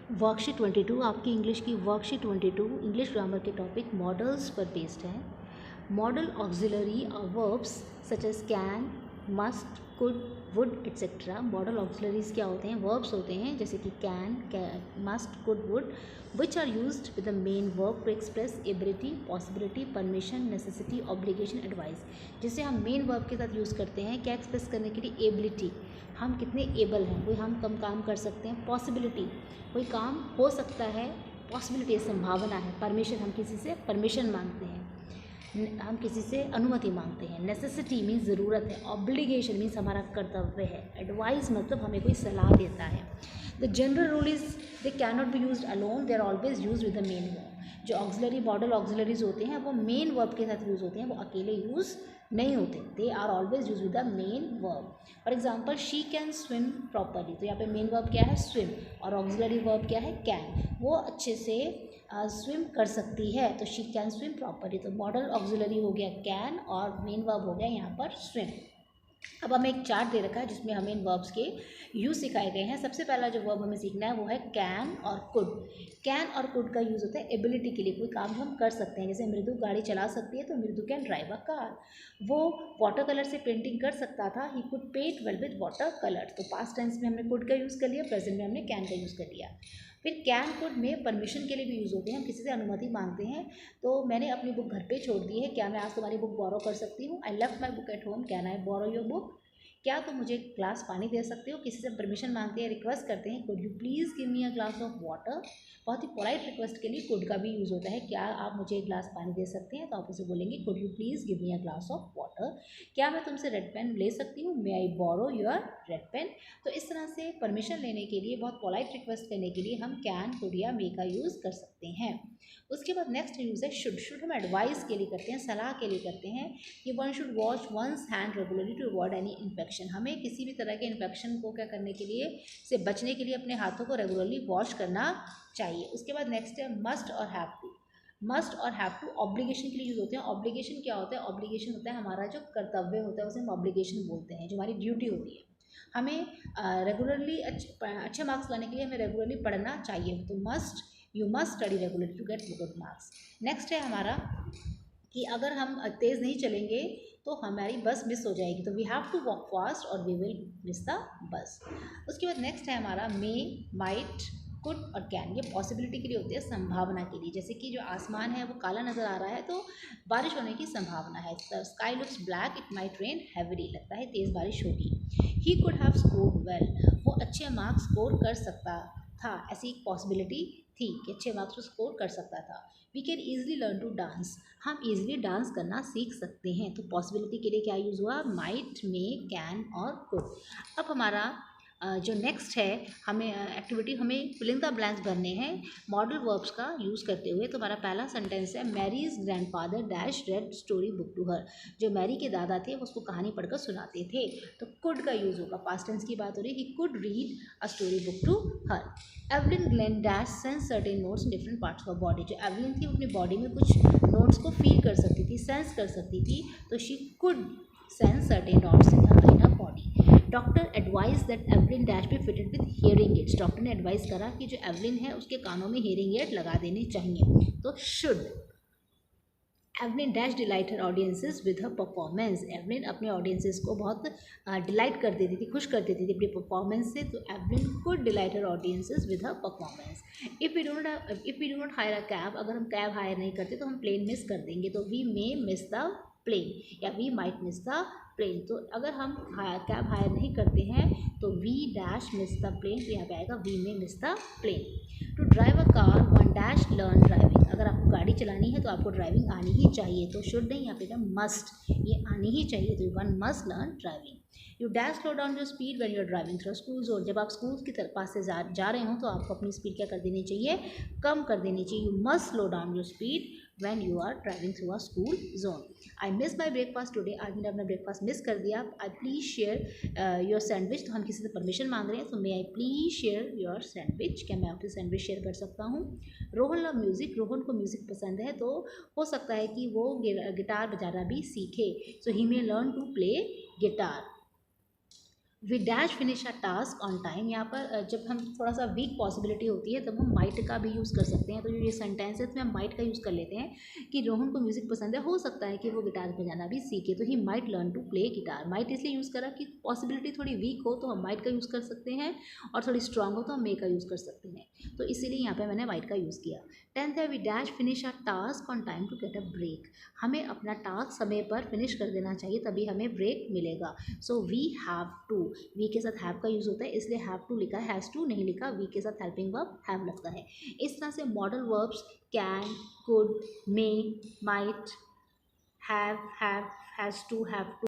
Worksheet 22 आपकी English की worksheet 22 English grammar के टॉपिक मॉडल्स पर बेस्ड है। Modal auxiliary verbs such as can, must, could, would etcetera. Modal auxiliaries क्या होते हैं? वर्ब्स होते हैं जैसे कि can, must, could, would, which are used with the main verb to express ability, possibility, permission, necessity, obligation, advice. जिसे हम main verb के साथ यूज़ करते हैं क्या एक्सप्रेस करने के लिए? एबिलिटी, हम कितने एबल हैं, कोई हम कम काम कर सकते हैं। पॉसिबिलिटी, कोई काम हो सकता है। पॉसिबिलिटी, संभावना है। परमिशन, हम किसी से परमिशन मांगते हैं, हम किसी से अनुमति मांगते हैं। नेसेसिटी मीन्स ज़रूरत है। ऑब्लिगेशन मीन्स हमारा कर्तव्य है। एडवाइस मतलब हमें कोई सलाह देता है। The general rule is they can not be used alone, they are always used with the main verb. जो ऑक्सिलरी मॉडल ऑक्सिलरीज होते हैं वो मेन वर्ब के साथ यूज़ होते हैं, वो अकेले यूज़ नहीं होते। They are always use with the main verb. For example she can swim properly, तो यहाँ पे मेन वर्ब क्या है? स्विम। और ऑक्सिलरी वर्ब क्या है? कैन। वो अच्छे से स्विम कर सकती है, तो शी कैन स्विम प्रॉपरली। तो मॉडल ऑक्सिलरी हो गया कैन और मेन वर्ब हो गया यहाँ पर स्विम। अब हमें एक चार्ट दे रखा है जिसमें हमें इन वर्ब्स के यूज़ सिखाए गए हैं। सबसे पहला जो वर्ब हमें सीखना है वो है कैन और कुड। कैन और कुड का यूज़ होता है एबिलिटी के लिए, कोई काम हम कर सकते हैं। जैसे मृदु गाड़ी चला सकती है तो Mridu can drive a car. वो वाटर कलर से पेंटिंग कर सकता था, he could paint well with water colour. तो पास्ट टेंस में हमने कुड का यूज़ कर लिया, प्रेजेंट में हमने कैन का यूज़ कर लिया। फिर कैन कुड में परमिशन के लिए भी यूज़ होते हैं, हम किसी से अनुमति मांगते हैं। तो मैंने अपनी बुक घर पे छोड़ दी है, क्या मैं आज तुम्हारी बुक बोरो कर सकती हूँ? I left my book at home, can I borrow your book? क्या तुम मुझे एक ग्लास पानी दे सकते हो? किसी से परमिशन मांगते हैं, रिक्वेस्ट करते हैं, could you please give me a glass of water. बहुत ही पोलाइट रिक्वेस्ट के लिए कुड का भी यूज़ होता है। क्या आप मुझे एक ग्लास पानी दे सकते हैं? तो आप उसे बोलेंगे could you please give me a glass of water. क्या मैं तुमसे रेड पेन ले सकती हूँ? मे आई बोरो योर रेड पेन? तो इस तरह से परमिशन लेने के लिए, बहुत पोलाइट रिक्वेस्ट करने के लिए हम कैन, कुड या मे का यूज़ कर सकते हैं। उसके बाद नेक्स्ट यूज़ है शुड। शुड हम एडवाइस के लिए करते हैं, सलाह के लिए करते हैं कि one should wash one's hand regularly to avoid any infection. हमें किसी भी तरह के इन्फेक्शन को क्या करने के लिए, से बचने के लिए अपने हाथों को रेगुलरली वॉश करना चाहिए। उसके बाद नेक्स्ट है मस्ट और हैव टू। मस्ट और हैव टू ऑब्लिगेशन के लिए यूज़ होते हैं। ऑब्लिगेशन क्या होता है? ऑब्लिगेशन होता है हमारा जो कर्तव्य होता है, उसे हम ऑब्लिगेशन बोलते हैं, जो हमारी ड्यूटी होती है। हमें रेगुलरली अच्छे मार्क्स लाने के लिए हमें रेगुलरली पढ़ना चाहिए। तो must, you must study regularly to get good marks. Next है हमारा कि अगर हम तेज़ नहीं चलेंगे तो हमारी बस मिस हो जाएगी, तो we have to walk fast और we will miss the bus. उसके बाद नेक्स्ट है हमारा मे, माइट, कुड और कैन। ये पॉसिबिलिटी के लिए होती है, संभावना के लिए। जैसे कि जो आसमान है वो काला नज़र आ रहा है तो बारिश होने की संभावना है। The sky looks black, it might rain heavily, लगता है तेज़ बारिश होगी। He could have scored well, वो अच्छे मार्क्स स्कोर कर सकता था, ऐसी एक पॉसिबिलिटी थी कि अच्छे मार्क्स को स्कोर कर सकता था। We can easily learn to dance, हम ईजिली डांस करना सीख सकते हैं। तो पॉसिबिलिटी के लिए क्या यूज़ हुआ? माइट, मे, कैन और कुड। अब हमारा जो नेक्स्ट है, हमें एक्टिविटी, हमें फिल इन द ब्लैंक्स भरने हैं मॉडल वर्ब्स का यूज़ करते हुए। तो हमारा पहला सेंटेंस है Mary's grandfather dash read story book to her. जो मैरी के दादा थे वो उसको कहानी पढ़कर सुनाते थे, तो कुड का यूज़ होगा। पास्ट टेंस की बात हो रही है, he could read a story book to her. Evelyn Glennie dash sense certain notes in different parts of body. जो एवलिन थी वो अपनी बॉडी में कुछ नोट्स को फील कर सकती थी, सेंस कर सकती थी, तो she could sense certain notes in her body. Doctor advise that Evelyn dash B fitted with hearing aids. Doctor ने एडवाइस करा कि जो एवलिन है उसके कानों में हियरिंग एड लगा देने चाहिए, तो should. Evelyn dash delight her audiences with her performance. Evelyn अपने ऑडियंसेस को बहुत डिलाइट कर देती थी, खुश कर देती थी अपनी परफॉर्मेंस से, तो Evelyn could delight her audiences with her performance. If we do not hire a cab, अगर हम कैब हायर नहीं करते तो हम प्लेन मिस कर देंगे, तो we may miss the plane या we might miss the plane. तो अगर हम कैब हायर नहीं करते हैं तो we dash miss the plane, तो यहाँ पे आएगा we may miss the plane. To drive a car one dash learn driving. अगर आपको गाड़ी चलानी है तो आपको ड्राइविंग आनी ही चाहिए, तो शुड नहीं, यहाँ पे मस्ट, ये आनी ही चाहिए, तो one must learn driving. You dash slow down your speed when you are driving through school zone. जब आप स्कूल की पास से जा रहे हो तो आपको अपनी स्पीड क्या कर देनी चाहिए? कम कर देनी चाहिए। You must slow down your speed when you are driving through a school zone. I miss my breakfast today, आज मैंने अपना ब्रेकफास्ट मिस कर दिया। I please share your sandwich, तो हम किसी से परमिशन मांग रहे हैं, तो may I please share your sandwich, क्या मैं आपसे सैंडविच शेयर कर सकता हूँ। रोहन लव म्यूज़िक, रोहन को म्यूज़िक पसंद है, तो हो सकता है कि वो गिटार बजाना भी सीखे, so he may learn to play guitar. We dash finish a task on time. यहाँ पर जब हम थोड़ा सा वीक पॉसिबिलिटी होती है तब हम माइट का भी यूज़ कर सकते हैं। तो जो ये सेंटेंस है इसमें हम माइट का यूज़ कर लेते हैं कि रोहन को म्यूज़िक पसंद है, हो सकता है कि वो गिटार बजाना भी सीखे, तो he might learn to play guitar. Might इसलिए यूज़ करा कि पॉसिबिलिटी थोड़ी वीक हो तो हम माइट का यूज़ कर सकते हैं, और थोड़ी स्ट्रांग हो तो हम मे का यूज़ कर सकते हैं। तो इसीलिए यहाँ पे मैंने माइट का यूज़ किया। 10th है we dash finish a task on time to get a break. हमें अपना टास्क समय पर फिनिश कर देना चाहिए, तभी हमें ब्रेक मिलेगा। So we have to, we के साथ हैव का यूज़ होता है, इसलिए हैव टू लिखा है, हैज़ टू नहीं लिखा। वी के साथ हेल्पिंग वर्ब हैव लगता है। इस तरह से modal verbs can, could, may, might, have, has to,